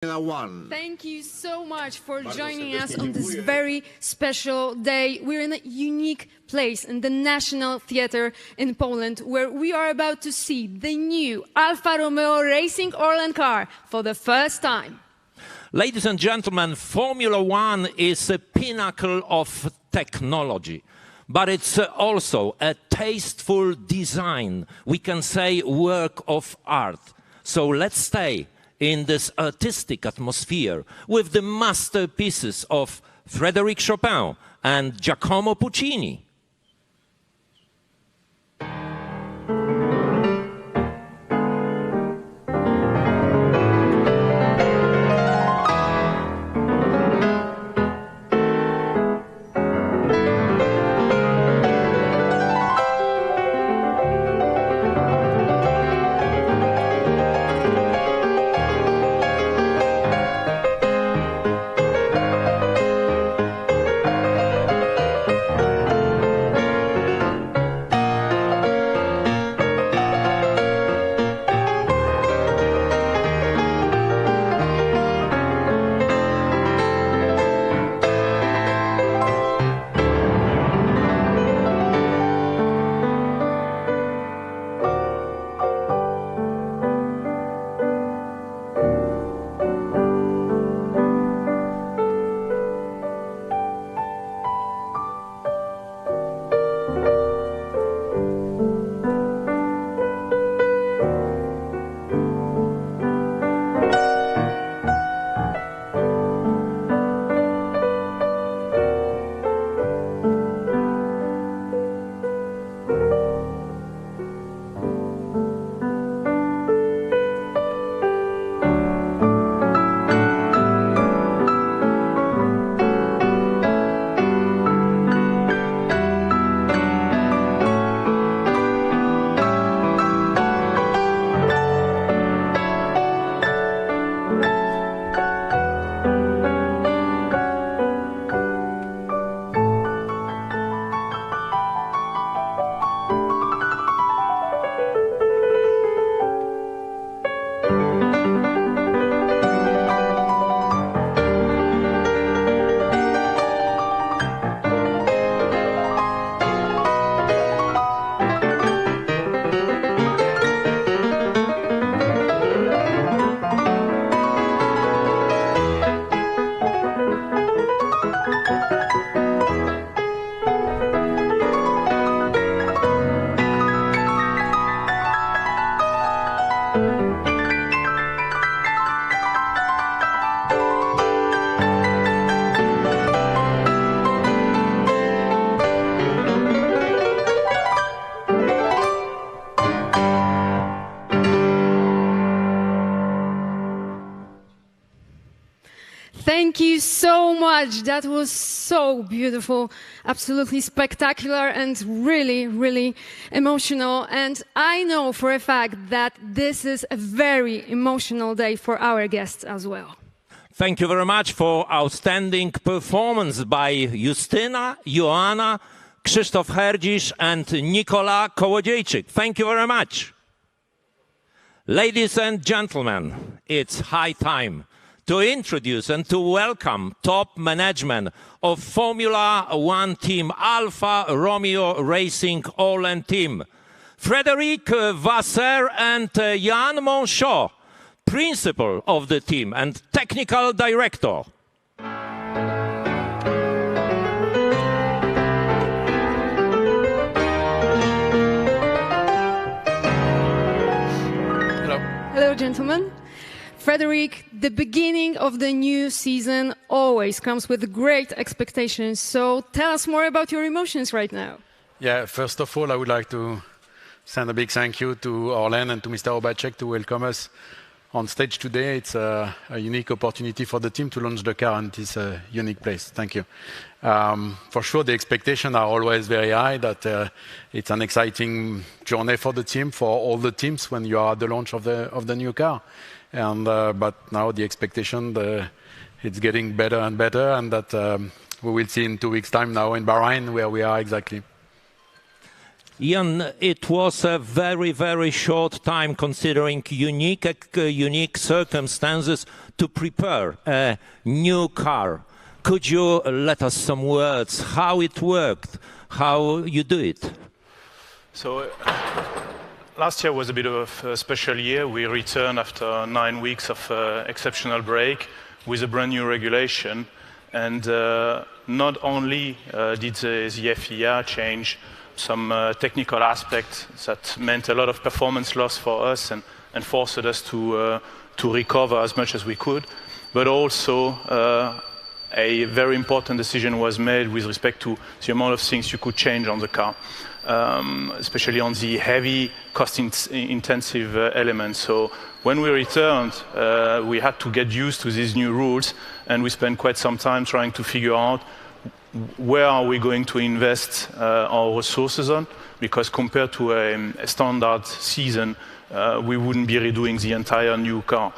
One. Thank you so much for joining us on this very special day. We're in a unique place in the National Theatre in Poland, where we are about to see the new Alfa Romeo racing ORLEN car for the first time. Ladies and gentlemen, Formula One is a pinnacle of technology, but it's also a tasteful design. We can say work of art. So let's stay in this artistic atmosphere with the masterpieces of Frédéric Chopin and Giacomo Puccini. Thank you so much. That was so beautiful, absolutely spectacular and really, really emotional. And I know for a fact that this is a very emotional day for our guests as well. Thank you very much for outstanding performance by Justyna, Joanna, Krzysztof Herdzisz and Nikola Kołodziejczyk. Thank you very much. Ladies and gentlemen, it's high time to introduce and to welcome top management of Formula One team, Alfa Romeo Racing ORLEN team. Frédéric Vasseur and Jan Monchot, principal of the team and technical director. Hello. Hello, gentlemen. Frédéric, the beginning of the new season always comes with great expectations. So tell us more about your emotions right now. Yeah, first of all, I would like to send a big thank you to ORLEN and to Mr. Obacek to welcome us on stage today. It's a unique opportunity for the team to launch the car, and it's a unique place. Thank you. For sure, the expectations are always very high, that it's an exciting journey for the team, for all the teams when you are at the launch of the new car. And but now the expectation, it's getting better and better, and that we will see in 2 weeks' time now in Bahrain where we are exactly. Jan, it was a very, very short time considering unique circumstances to prepare a new car. Could you let us some words how it worked, how you do it? So last year was a bit of a special year. We returned after 9 weeks of exceptional break with a brand new regulation. And not only did the FIA change some technical aspects that meant a lot of performance loss for us and forced us to recover as much as we could, but also a very important decision was made with respect to the amount of things you could change on the car, especially on the heavy cost-intensive elements. So when we returned, we had to get used to these new rules, and we spent quite some time trying to figure out where are we going to invest our resources on, because compared to a standard season, we wouldn't be redoing the entire new car.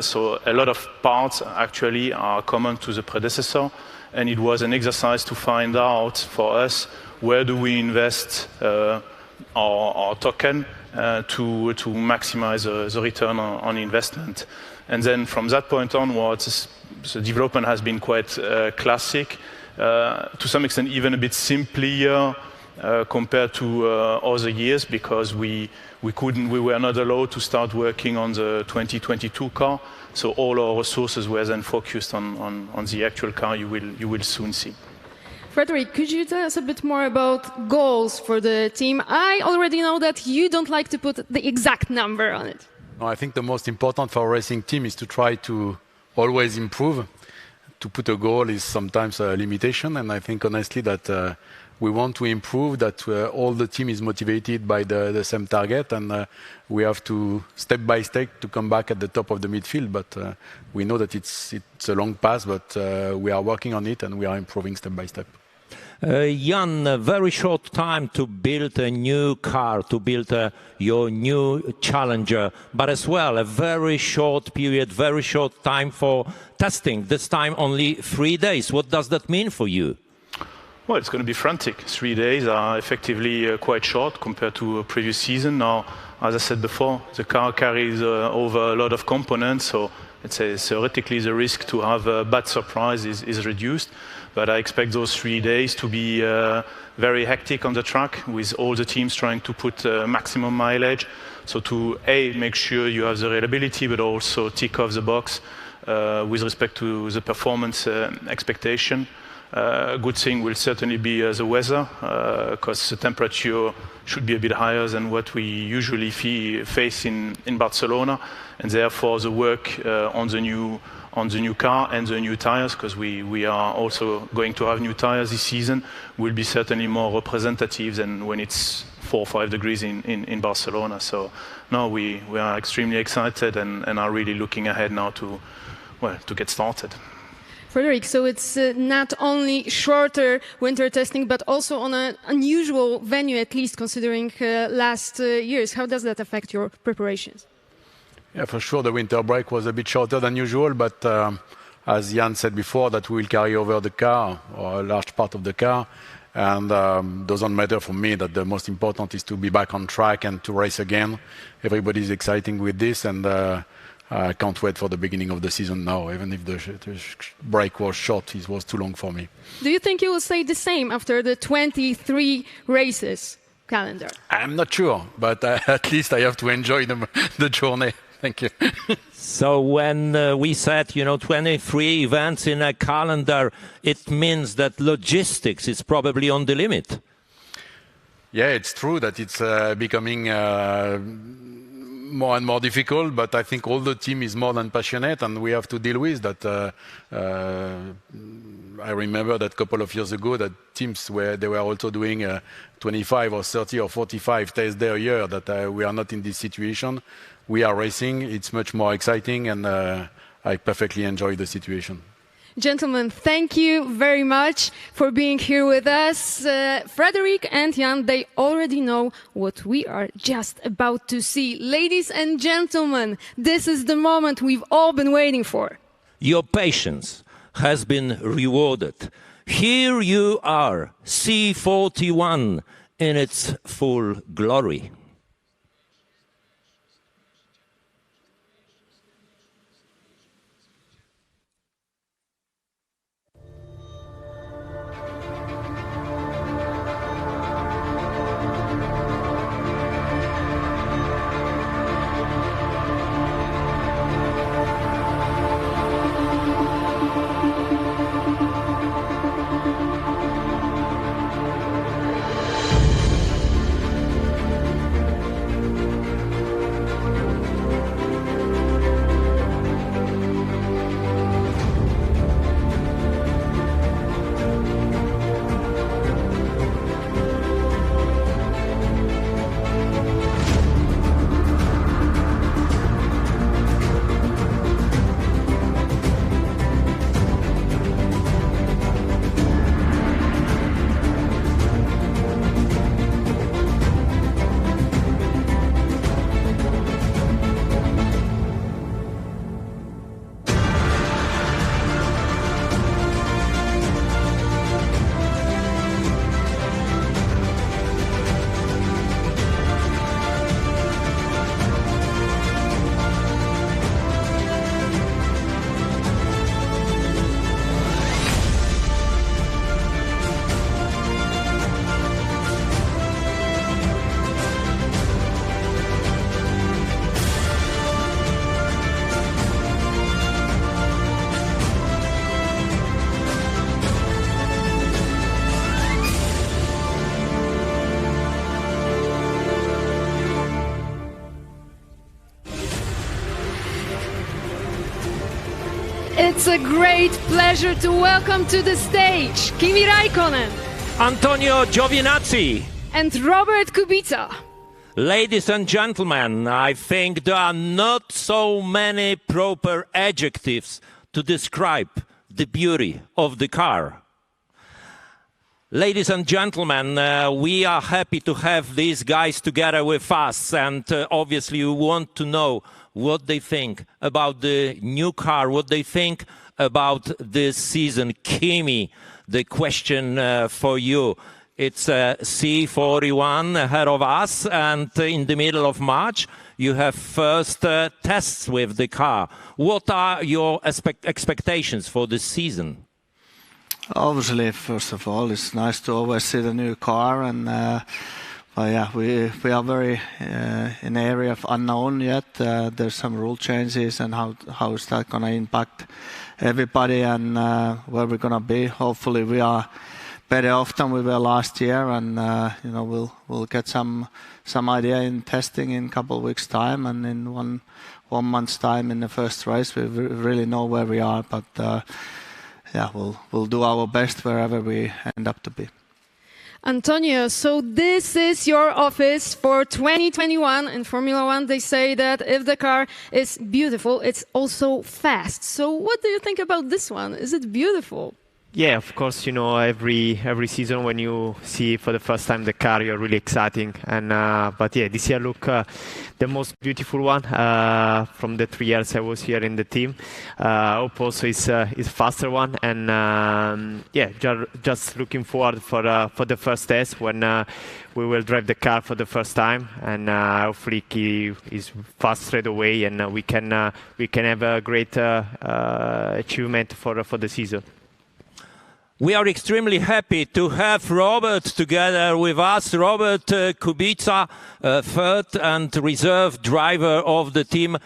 So a lot of parts actually are common to the predecessor, and it was an exercise to find out for us where do we invest our token to maximize the return on investment. And then from that point onwards, the development has been quite classic, to some extent even a bit simpler compared to other years, because we were not allowed to start working on the 2022 car. So all our resources were then focused on the actual car you will soon see. Frederic, could you tell us a bit more about goals for the team? I already know that you don't like to put the exact number on it. No, I think the most important for a racing team is to try to always improve. To put a goal is sometimes a limitation, and I think honestly that we want to improve, that all the team is motivated by the same target, and we have to, step by step, to come back at the top of the midfield. But we know that it's a long path, but we are working on it, and we are improving step by step. Jan, a very short time to build a new car, to build your new Challenger, but as well a very short period, very short time for testing. This time only 3 days. What does that mean for you? Well, it's going to be frantic. 3 days are effectively quite short compared to a previous season. Now, as I said before, the car carries over a lot of components, so let's say theoretically the risk to have a bad surprise is reduced. But I expect those 3 days to be very hectic on the track, with all the teams trying to put maximum mileage. So to make sure you have the reliability, but also tick off the box with respect to the performance expectation. Good thing will certainly be the weather, because the temperature should be a bit higher than what we usually face in Barcelona, and therefore the work on the new car and the new tires, because we are also going to have new tires this season, will be certainly more representative than when it's 4 or 5 degrees in Barcelona. So no, we are extremely excited and are really looking ahead now to get started. Frederic, so it's not only shorter winter testing, but also on an unusual venue, at least considering last years. How does that affect your preparations? Yeah, for sure, the winter break was a bit shorter than usual, but as Jan said before, that we will carry over the car, or a large part of the car, and doesn't matter for me. That the most important is to be back on track and to race again. Everybody's exciting with this, and I can't wait for the beginning of the season now, even if the break was short. It was too long for me. Do you think you will stay the same after the 23 races calendar? I'm not sure, but at least I have to enjoy the journey. Thank you. So when we said, 23 events in a calendar, it means that logistics is probably on the limit. Yeah, it's true that it's becoming more and more difficult, but I think all the team is more than passionate, and we have to deal with that. I remember that a couple of years ago that teams they were also doing 25 or 30 or 45 tests there a year, that we are not in this situation. We are racing, it's much more exciting, and I perfectly enjoy the situation. Gentlemen, thank you very much for being here with us. Frederic and Jan, they already know what we are just about to see. Ladies and gentlemen, this is the moment we've all been waiting for. Your patience has been rewarded. Here you are, C41 in its full glory. It's a great pleasure to welcome to the stage Kimi Räikkönen, Antonio Giovinazzi, and Robert Kubica. Ladies and gentlemen, I think there are not so many proper adjectives to describe the beauty of the car. Ladies and gentlemen, we are happy to have these guys together with us, and obviously we want to know what they think about the new car, what they think about this season. Kimi, the question for you. It's C41 ahead of us, and in the middle of March, you have first tests with the car. What are your expectations for this season? Obviously, first of all, it's nice to always see the new car, and but yeah, we are very in the area of unknown yet. There's some rule changes, and how is that going to impact everybody, and where we're going to be. Hopefully, we are better off than we were last year, and you know, we'll get some idea in testing in a couple of weeks' time, and in one month's time in the first race, we really know where we are. But yeah, we'll do our best wherever we end up to be. Antonio, so this is your office for 2021 in Formula One. They say that if the car is beautiful, it's also fast. So what do you think about this one? Is it beautiful? Yeah, of course, you know, every season when you see for the first time the car, you're really exciting. And but yeah, this year look the most beautiful one from the 3 years I was here in the team. Hope also is faster one, and yeah, just looking forward for the first test when we will drive the car for the first time, and hopefully he is fast straight away, and we can have a great achievement for the season. We are extremely happy to have Robert together with us. Robert Kubica, third and reserve driver of the team.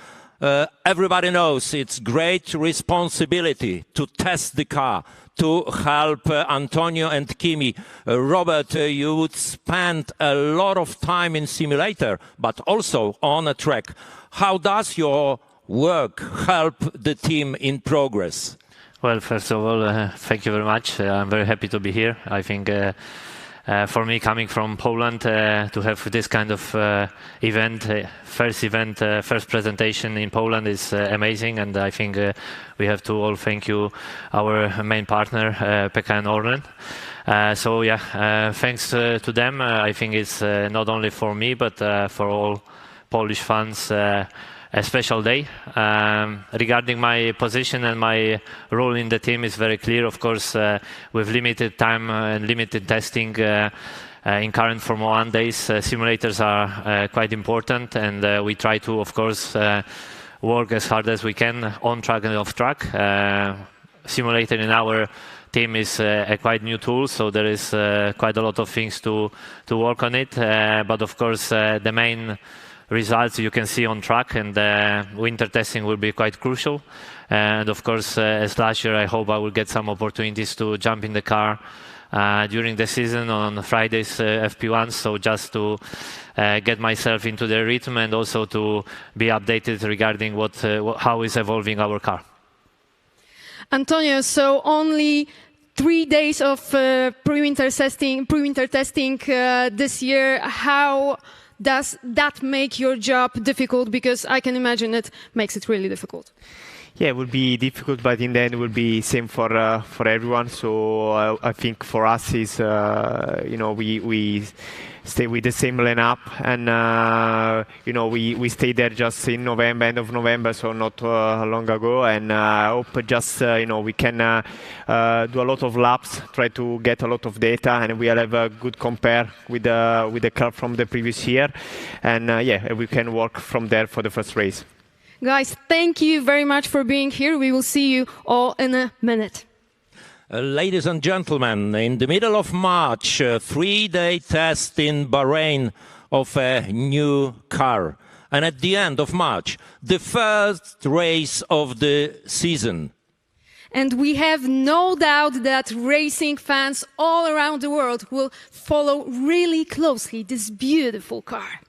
Everybody knows it's great responsibility to test the car, to help Antonio and Kimi. Robert, you would spend a lot of time in simulator, but also on a track. How does your work help the team in progress? Well, first of all, thank you very much. I'm very happy to be here. I think for me, coming from Poland, to have this kind of event, first presentation in Poland is amazing. And I think we have to all thank you, our main partner, PK and ORLEN. So yeah, thanks to them. I think it's not only for me, but for all Polish fans, a special day. Regarding my position and my role in the team is very clear. Of course, with limited time and limited testing, in current Formula 1 days, simulators are quite important, and we try to, of course, work as hard as we can on track and off track. Simulator in our team is a quite new tool, so there is quite a lot of things to work on it. But of course, the main results you can see on track, and winter testing will be quite crucial. And of course, as last year, I hope I will get some opportunities to jump in the car during the season on Friday's FP1, so just to get myself into the rhythm and also to be updated regarding how is evolving our car. Antonio, so only 3 days of pre-winter testing this year. How does that make your job difficult? Because I can imagine it makes it really difficult. Yeah, it will be difficult, but in the end, it will be same for everyone. So I think for us is we stay with the same lineup, and we stay there just in November, end of November, so not long ago. And I hope just we can do a lot of laps, try to get a lot of data, and we'll have a good compare with the car from the previous year, and we can work from there for the first race. Guys, thank you very much for being here. We will see you all in a minute. Ladies and gentlemen, in the middle of March, a 3-day test in Bahrain of a new car. And at the end of March, the first race of the season. And we have no doubt that racing fans all around the world will follow really closely this beautiful car.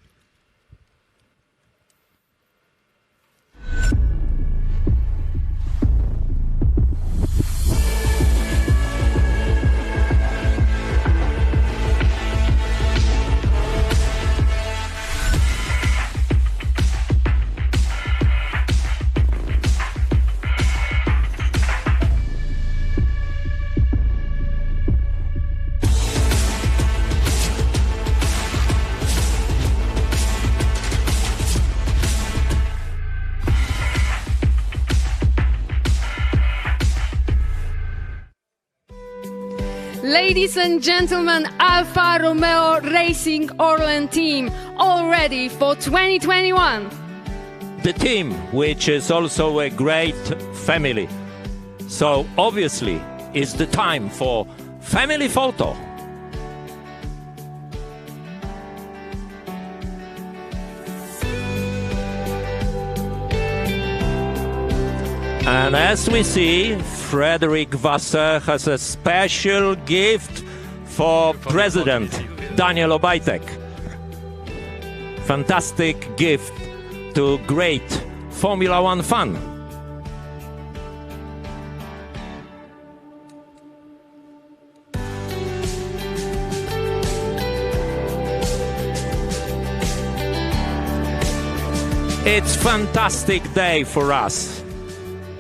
Ladies and gentlemen, Alfa Romeo Racing ORLEN team, all ready for 2021. The team, which is also a great family. So obviously, it's the time for family photo. And as we see, Frederick Vasseur has a special gift for President Daniel Obajtek. Fantastic gift to great Formula One fan. It's a fantastic day for us.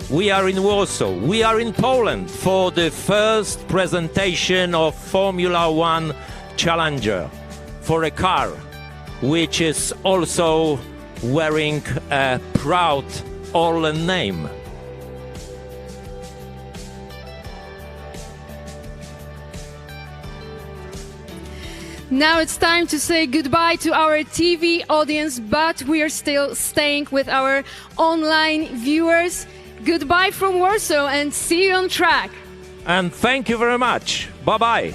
We are in Warsaw, we are in Poland for the first presentation of Formula One Challenger for a car which is also wearing a proud ORLEN name. Now it's time to say goodbye to our TV audience, but we are still staying with our online viewers. Goodbye from Warsaw and see you on track. And thank you very much. Bye-bye.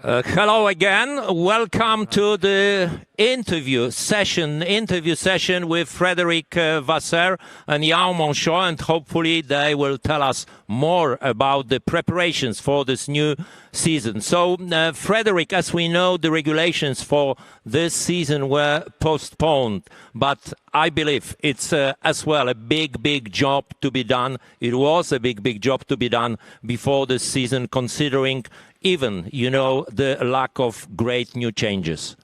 Hello again. Welcome to the interview session with Frédéric Vasser and Jan Monchon, and hopefully they will tell us more about the preparations for this new season. So, Frédéric, as we know, the regulations for this season were postponed, but I believe it's as well a big job to be done. It was a big job to be done before this season, considering even, you know, the lack of great new changes.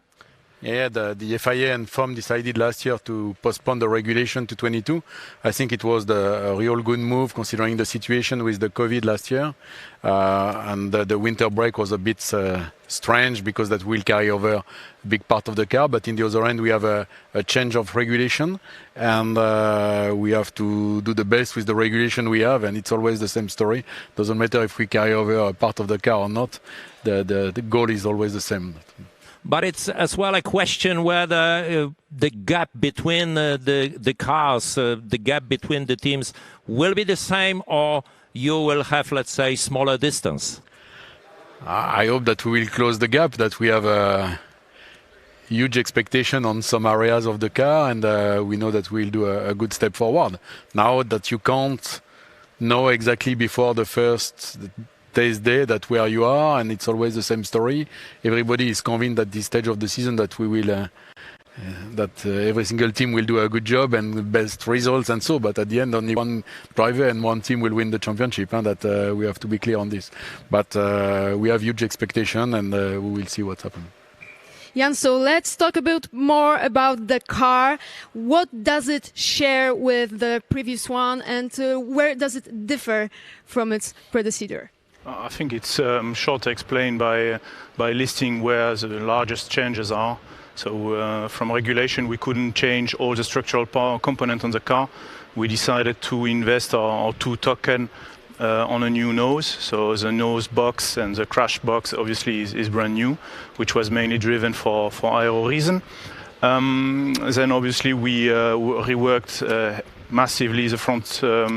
Yeah, the FIA and FOM decided last year to postpone the regulation to 22. I think it was a real good move considering the situation with the COVID last year. And the winter break was a bit strange because that will carry over a big part of the car. But in the other end, we have a change of regulation, and we have to do the best with the regulation we have. And it's always the same story. Doesn't matter if we carry over a part of the car or not. The goal is always the same. But it's as well a question whether the gap between the cars, the gap between the teams will be the same, or you will have, let's say, smaller distance. I hope that we will close the gap, that we have a huge expectation on some areas of the car, and we know that we'll do a good step forward. Now that you can't know exactly before the first test day that where you are, and it's always the same story. Everybody is convinced at this stage of the season that we will, every single team will do a good job and the best results and so. But at the end, only one driver and one team will win the championship. And that we have to be clear on this. But we have huge expectation, and we will see what's happening. Jan, so let's talk a bit more about the car. What does it share with the previous one, and where does it differ from its predecessor? I think it's short to explain by listing where the largest changes are. So from regulation, we couldn't change all the structural power component on the car. We decided to invest our two token on a new nose. So the nose box and the crash box obviously is brand new, which was mainly driven for aero reason. Then obviously we reworked massively the front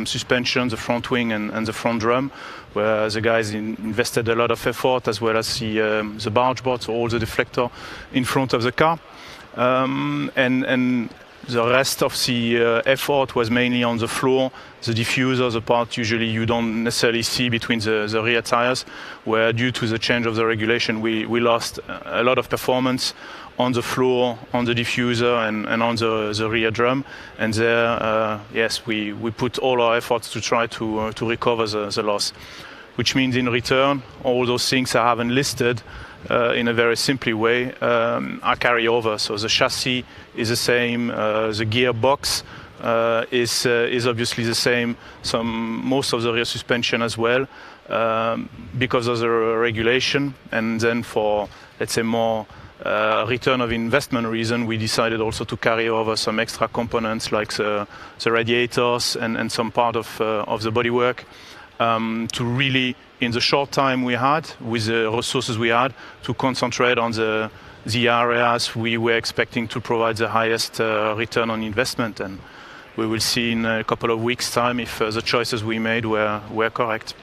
suspension, the front wing and the front drum, where the guys invested a lot of effort, as well as the barge board, so all the deflector in front of the car. And the rest of the effort was mainly on the floor, the diffuser, the part usually you don't necessarily see between the rear tires, where due to the change of the regulation, we lost a lot of performance on the floor, on the diffuser, and on the rear drum. And there, yes, we put all our efforts to try to recover the loss. Which means in return, all those things I haven't listed in a very simple way are carry over. So the chassis is the same, the gearbox is obviously the same, most of the rear suspension as well, because of the regulation. And then for, let's say, more return of investment reason, we decided also to carry over some extra components like the radiators and some part of the bodywork. To really, in the short time we had, with the resources we had, to concentrate on the areas we were expecting to provide the highest return on investment. And we will see in a couple of weeks' time if the choices we made were correct.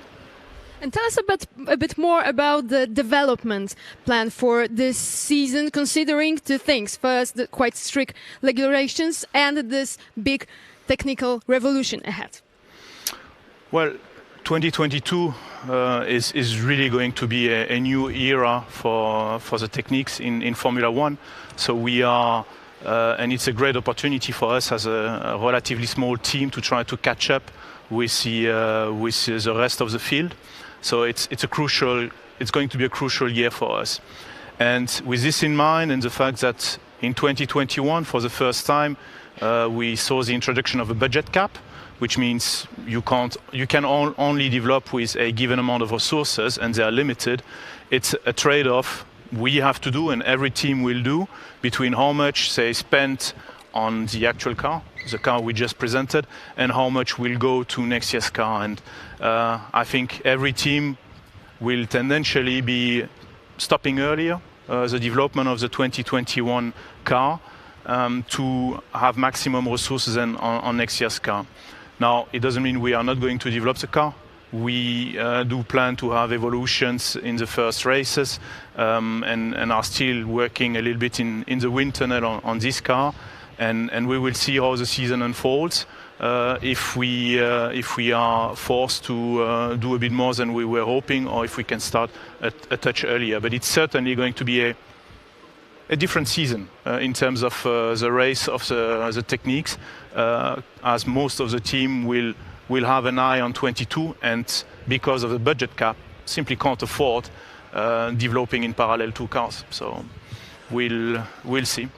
And tell us a bit more about the development plan for this season, considering two things. First, the quite strict regulations and this big technical revolution ahead. Well, 2022 is really going to be a new era for the techniques in Formula One. So we are, and it's a great opportunity for us as a relatively small team to try to catch up with the rest of the field. So it's going to be a crucial year for us. And with this in mind, and the fact that in 2021, for the first time, we saw the introduction of a budget cap, which means you can only develop with a given amount of resources, and they are limited. It's a trade-off we have to do, and every team will do, between how much they spent on the actual car, the car we just presented, and how much will go to next year's car. And I think every team will tendentially be stopping earlier the development of the 2021 car to have maximum resources on next year's car. Now, it doesn't mean we are not going to develop the car. we do plan to have evolutions in the first races and are still working a little bit in the wind tunnel on this car. And we will see how the season unfolds. If we are forced to do a bit more than we were hoping, or if we can start a touch earlier. But it's certainly going to be a different season in terms of the race of the techniques, as most of the team will have an eye on 22, and because of the budget cap, simply can't afford developing in parallel 2 cars. So we'll see.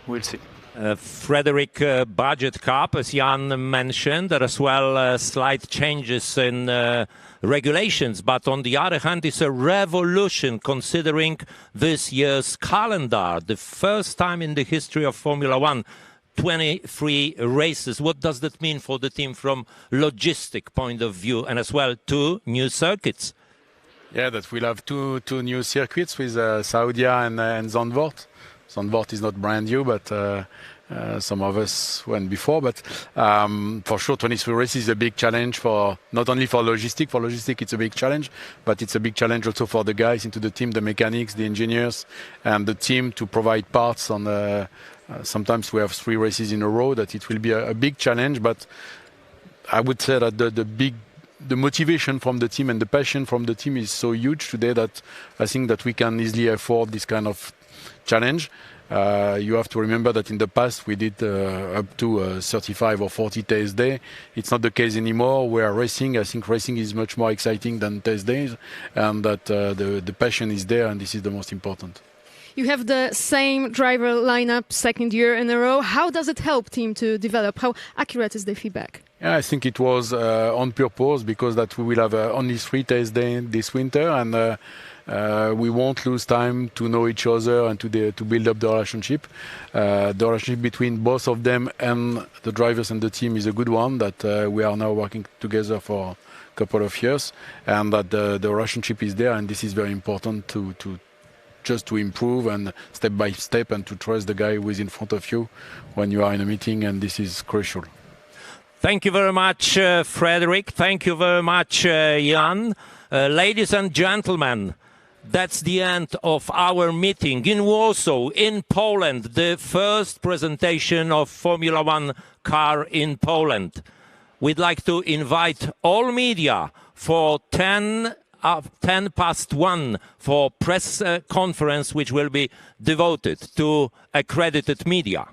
Frederick, budget cap, as Jan mentioned, there as well slight changes in regulations, but on the other hand, it's a revolution considering this year's calendar. The first time in the history of Formula One, 23 races. What does that mean for the team from logistic point of view, and as well 2 new circuits? Yeah, that we'll have two new circuits with Saudi and Zandvoort. Zandvoort is not brand new, but some of us went before. But for sure, 23 races is a big challenge for not only for logistic. For logistic, it's a big challenge, but it's a big challenge also for the guys into the team, the mechanics, the engineers, and the team to provide parts on. Sometimes we have 3 races in a row. That it will be a big challenge, but I would say that the motivation from the team and the passion from the team is so huge today that I think that we can easily afford this kind of challenge. You have to remember that in the past we did up to 35 or 40 test days. It's not the case anymore. We are racing. I think racing is much more exciting than test days, and that the passion is there, and this is the most important. You have the same driver lineup 2nd year in a row. How does it help team to develop? How accurate is the feedback? Yeah, I think it was on purpose, because that we will have only 3 test days this winter, and we won't lose time to know each other and to build up the relationship. The relationship between both of them and the drivers and the team is a good one, that we are now working together for a couple of years, and that the relationship is there, and this is very important to just to improve and step by step, and to trust the guy who is in front of you when you are in a meeting, and this is crucial. Thank you very much, Frederick. Thank you very much, Jan. Ladies and gentlemen, that's the end of our meeting in Warsaw, in Poland, the first presentation of Formula One car in Poland. We'd like to invite all media for 1:10 for press conference, which will be devoted to accredited media.